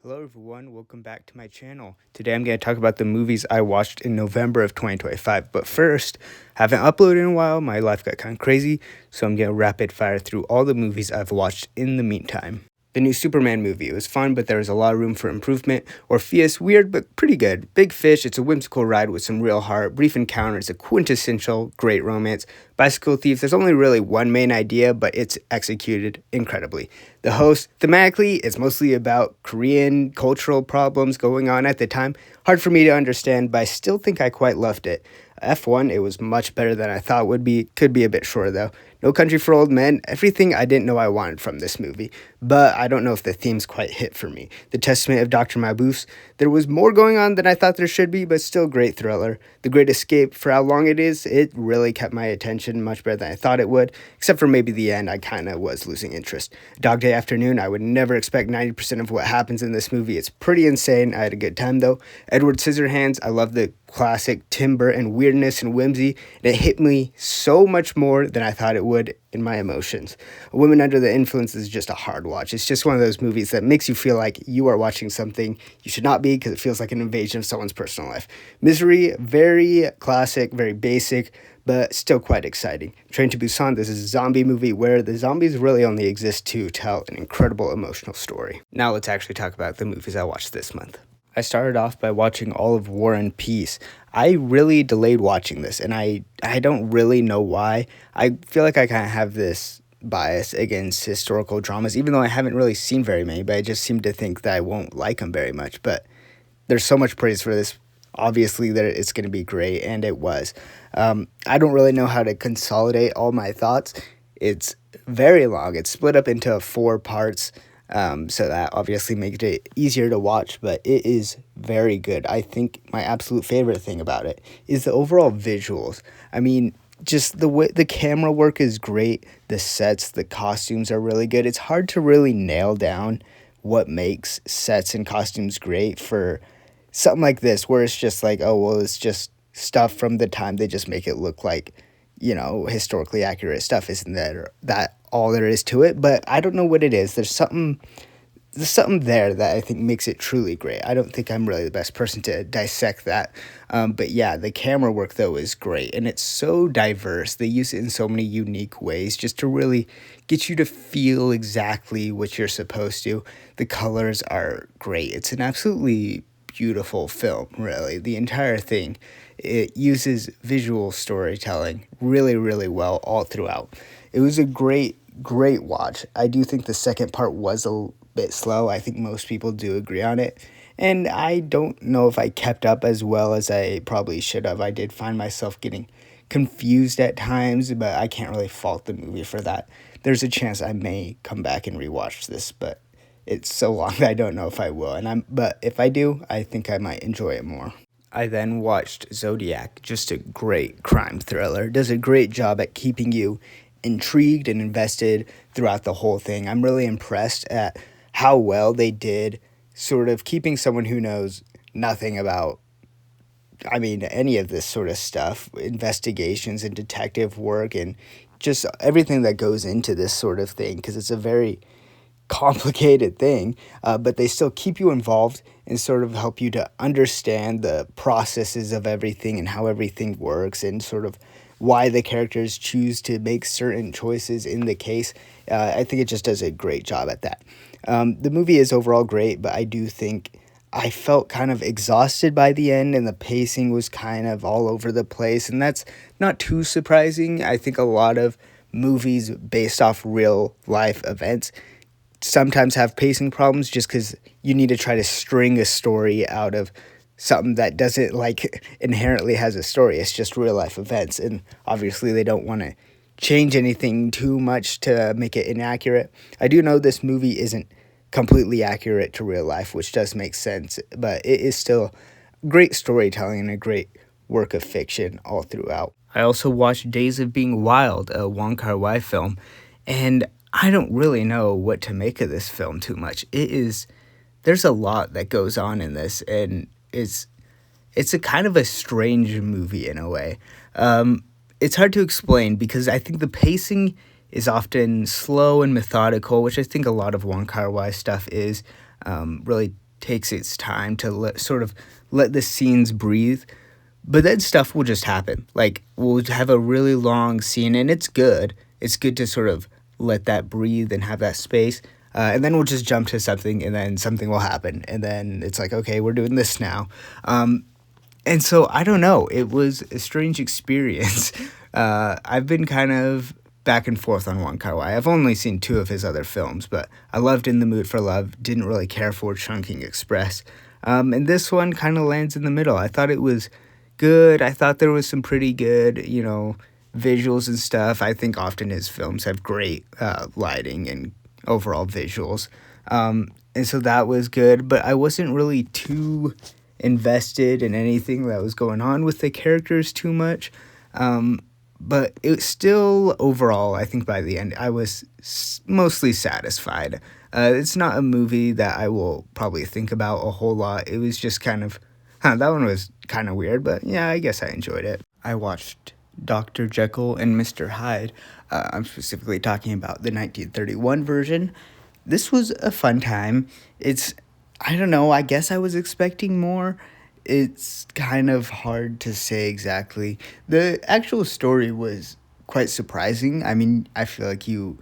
Hello everyone, welcome back to my channel. Today I'm going to talk about the movies I watched in November of 2025. But first, haven't uploaded in a while, my life got kind of crazy, so I'm going to rapid fire through all the movies I've watched in the meantime. The new Superman movie. It was fun, but there was a lot of room for improvement. Orpheus, weird, but pretty good. Big Fish, it's a whimsical ride with some real heart. Brief Encounter, it's a quintessential great romance. Bicycle Thief, there's only really one main idea, but it's executed incredibly. The Host, thematically, it's mostly about Korean cultural problems going on at the time. Hard for me to understand, but I still think I quite loved it. F1, it was much better than I thought it would be. Could be a bit shorter though. No Country for Old Men, everything I didn't know I wanted from this movie, but I don't know if the themes quite hit for me. The Testament of Dr. Mabuse, there was more going on than I thought there should be, but still great thriller. The Great Escape, for how long it is, it really kept my attention much better than I thought it would, except for maybe the end, I kind of was losing interest. Dog Day Afternoon, I would never expect 90% of what happens in this movie. It's pretty insane. I had a good time though. Edward Scissorhands, I love the classic Tim Burton weirdness and whimsy, and it hit me so much more than I thought it would in my emotions. A Woman Under the Influence is just a hard watch. It's just one of those movies that makes you feel like you are watching something you should not be because it feels like an invasion of someone's personal life. Misery, very classic, very basic, but still quite exciting. Train to Busan, this is a zombie movie where the zombies really only exist to tell an incredible emotional story. Now let's actually talk about the movies I watched this month. I started off by watching all of War and Peace. I really delayed watching this, and I don't really know why. I feel like I kind of have this bias against historical dramas, even though I haven't really seen very many, but I just seem to think that I won't like them very much. But there's so much praise for this. Obviously, that it's going to be great, and it was. I don't really know how to consolidate all my thoughts. It's very long. It's split up into 4 parts. So that obviously makes it easier to watch, but it is very good. I think my absolute favorite thing about it is the overall visuals. I mean, just the way the camera work is great. The sets, the costumes are really good. It's hard to really nail down what makes sets and costumes great for something like this, where it's just like, oh, well, it's just stuff from the time. They just make it look like, historically accurate stuff. Isn't that all there is to it? But I don't know what it is. There's something there that I think makes it truly great. I don't think I'm really the best person to dissect that. But yeah, the camera work though is great, and it's so diverse. They use it in so many unique ways just to really get you to feel exactly what you're supposed to. The colors are great. It's an absolutely beautiful film, really. The entire thing. It uses visual storytelling really, really well all throughout. It was a great watch. I do think the second part was a bit slow. I think most people do agree on it. And I don't know if I kept up as well as I probably should have. I did find myself getting confused at times, but I can't really fault the movie for that. There's a chance I may come back and rewatch this, but it's so long that I don't know if I will. But if I do, I think I might enjoy it more. I then watched Zodiac, just a great crime thriller. Does a great job at keeping you intrigued and invested throughout the whole thing. I'm really impressed at how well they did sort of keeping someone who knows nothing about, any of this sort of stuff, investigations and detective work and just everything that goes into this sort of thing, because it's a very complicated thing, but they still keep you involved and sort of help you to understand the processes of everything and how everything works and sort of why the characters choose to make certain choices in the case. I think it just does a great job at that. The movie is overall great, but I do think I felt kind of exhausted by the end, and the pacing was kind of all over the place, and that's not too surprising. I think a lot of movies based off real life events sometimes have pacing problems just because you need to try to string a story out of something that doesn't inherently has a story. It's just real life events, and obviously they don't want to change anything too much to make it inaccurate. I do know this movie isn't completely accurate to real life, which does make sense, but it is still great storytelling and a great work of fiction all throughout. I also watched Days of Being Wild, a Wong Kar-wai film, and I don't really know what to make of this film too much. There's a lot that goes on in this, and it's a kind of a strange movie in a way. It's hard to explain because I think the pacing is often slow and methodical, which I think a lot of Wong Kar-wai stuff is. Really takes its time to let the scenes breathe. But then stuff will just happen. Like, we'll have a really long scene, and it's good. It's good to sort of let that breathe and have that space. And then we'll just jump to something, and then something will happen. And then it's like, okay, we're doing this now. And so, I don't know. It was a strange experience. I've been kind of back and forth on Wong Kar-wai. I've only seen 2 of his other films, but I loved In the Mood for Love, didn't really care for Chungking Express. And this one kind of lands in the middle. I thought it was good. I thought there was some pretty good, visuals and stuff. I think often his films have great lighting and overall visuals. And so that was good, but I wasn't really too invested in anything that was going on with the characters too much. But it was still, overall, I think by the end, I was mostly satisfied. It's not a movie that I will probably think about a whole lot. It was just kind of, that one was kind of weird, but yeah, I guess I enjoyed it. I watched Dr. Jekyll and Mr. Hyde. I'm specifically talking about the 1931 version. This was a fun time. I don't know, I guess I was expecting more. It's kind of hard to say exactly. The actual story was quite surprising. I mean, I feel like you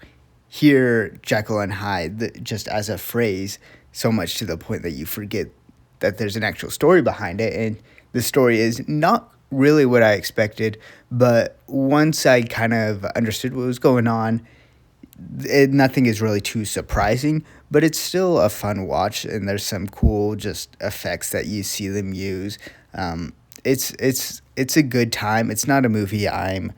hear Jekyll and Hyde just as a phrase so much to the point that you forget that there's an actual story behind it. And the story is not really what I expected, but once I kind of understood what was going on, nothing is really too surprising, but it's still a fun watch, and there's some cool just effects that you see them use. It's a good time. It's not a movie I'm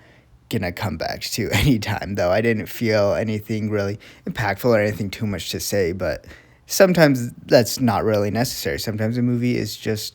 gonna come back to anytime, though. I didn't feel anything really impactful or anything too much to say, but sometimes that's not really necessary. Sometimes a movie is just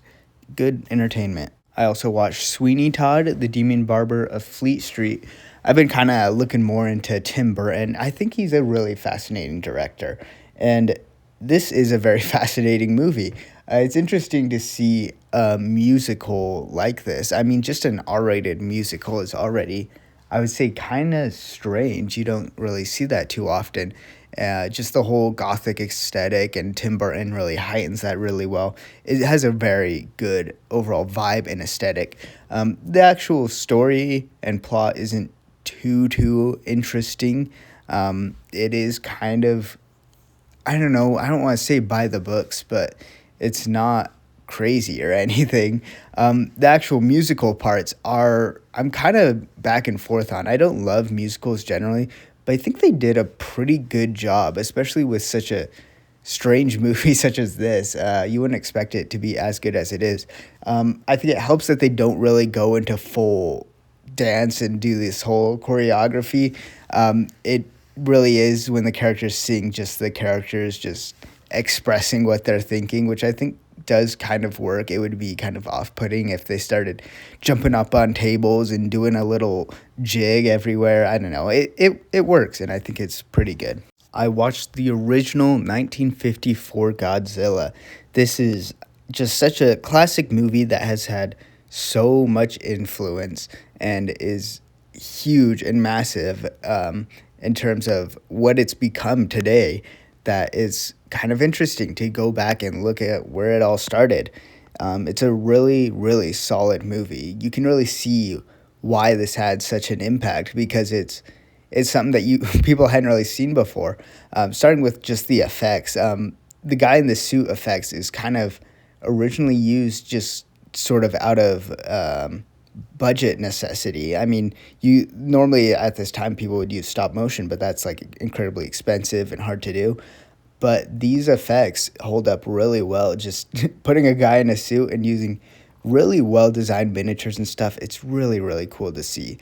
good entertainment. I also watched Sweeney Todd, The Demon Barber of Fleet Street. I've been kind of looking more into Tim Burton. I think he's a really fascinating director, and this is a very fascinating movie. It's interesting to see a musical like this. I mean, just an R-rated musical is already, I would say, kind of strange. You don't really see that too often. Just the whole gothic aesthetic, and Tim Burton really heightens that really well. It has a very good overall vibe and aesthetic. The actual story and plot isn't too interesting. It is kind of, I don't know, I don't want to say by the books, but it's not crazy or anything. The actual musical parts I'm kind of back and forth on. I don't love musicals generally, but I think they did a pretty good job, especially with such a strange movie such as this. You wouldn't expect it to be as good as it is. I think it helps that they don't really go into full dance and do this whole choreography. It really is when the characters sing, just the characters just expressing what they're thinking, which I think does kind of work. It would be kind of off-putting if they started jumping up on tables and doing a little jig everywhere. I don't know. It works, and I think it's pretty good. I watched the original 1954 Godzilla. This is just such a classic movie that has had so much influence and is huge and massive in terms of what it's become today. That is kind of interesting to go back and look at where it all started. It's a really, really solid movie. You can really see why this had such an impact, because it's something that people hadn't really seen before. Starting with just the effects. The guy in the suit effects is kind of originally used just sort of out of budget necessity. I mean, you normally at this time people would use stop motion, but that's like incredibly expensive and hard to do. But these effects hold up really well. Just putting a guy in a suit and using really well designed miniatures and stuff, it's really, really cool to see.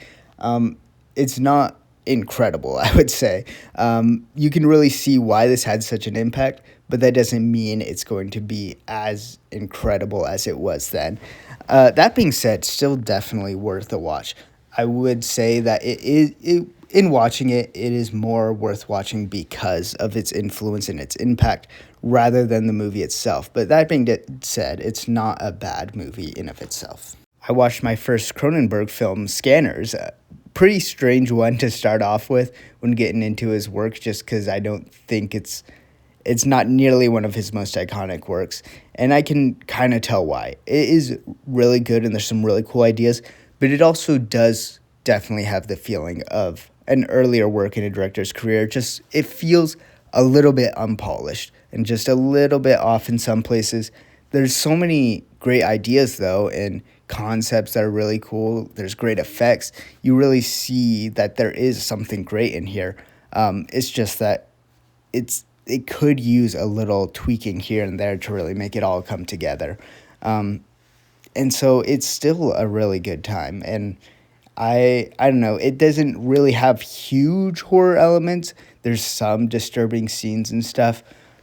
It's not incredible, I would say. You can really see why this had such an impact, but that doesn't mean it's going to be as incredible as it was then. That being said, still definitely worth a watch. I would say that in watching it, it is more worth watching because of its influence and its impact rather than the movie itself. But that being said, it's not a bad movie in of itself. I watched my first Cronenberg film, Scanners. Pretty strange one to start off with when getting into his work, just because I don't think it's it's not nearly one of his most iconic works, and I can kind of tell why. It is really good, and there's some really cool ideas, but it also does definitely have the feeling of an earlier work in a director's career. Just it feels a little bit unpolished and just a little bit off in some places. There's so many great ideas though, and concepts that are really cool. There's great effects. You really see that there is something great in here. It's just that it could use a little tweaking here and there to really make it all come together. And so it's still a really good time. And I don't know, it doesn't really have huge horror elements. There's some disturbing scenes and stuff,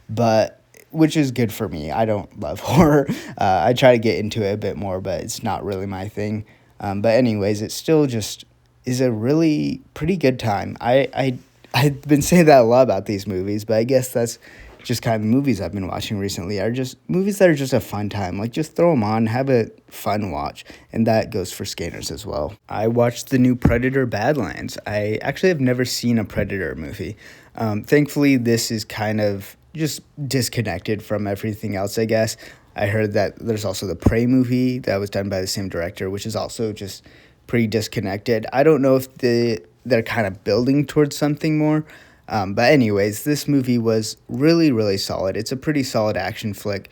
but which is good for me. I don't love horror. I try to get into it a bit more, but it's not really my thing. But anyways, it still just is a really pretty good time. I've been saying that a lot about these movies, but I guess that's just kind of the movies I've been watching recently are just movies that are just a fun time. Like, just throw them on, have a fun watch, and that goes for Scanners as well. I watched the new Predator Badlands. I actually have never seen a Predator movie. Thankfully, this is kind of just disconnected from everything else, I guess. I heard that there's also the Prey movie that was done by the same director, which is also just pretty disconnected. I don't know if they're kind of building towards something more. But anyways, this movie was really, really solid. It's a pretty solid action flick.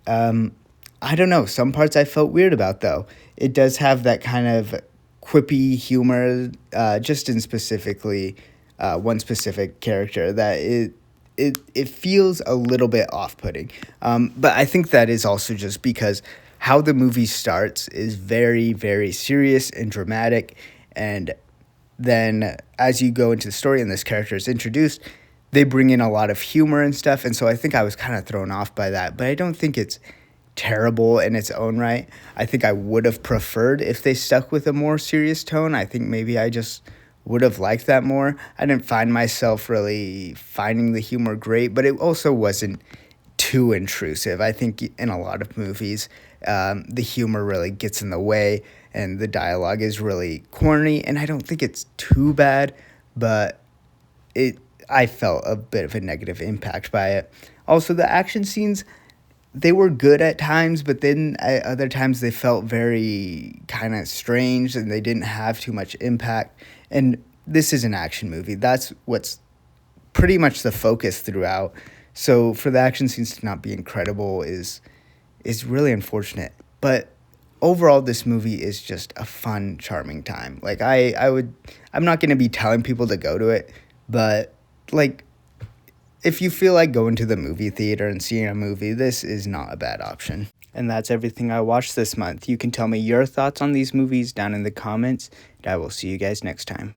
I don't know. Some parts I felt weird about, though. It does have that kind of quippy humor, just in specifically one specific character that it feels a little bit off-putting. But I think that is also just because how the movie starts is very, very serious and dramatic, and then as you go into the story and this character is introduced, they bring in a lot of humor and stuff, and so I think I was kind of thrown off by that, but I don't think it's terrible in its own right. I think I would have preferred if they stuck with a more serious tone. I think maybe I just would have liked that more. I didn't find myself really finding the humor great, but it also wasn't too intrusive. I think in a lot of movies, the humor really gets in the way, and the dialogue is really corny, and I don't think it's too bad, but I felt a bit of a negative impact by it. Also, the action scenes, they were good at times, but then at other times they felt very kind of strange, and they didn't have too much impact. And this is an action movie. That's what's pretty much the focus throughout. So for the action scenes to not be incredible is really unfortunate. But overall, this movie is just a fun, charming time. Like, I'm not going to be telling people to go to it, but like, if you feel like going to the movie theater and seeing a movie, this is not a bad option. And that's everything I watched this month. You can tell me your thoughts on these movies down in the comments, and I will see you guys next time.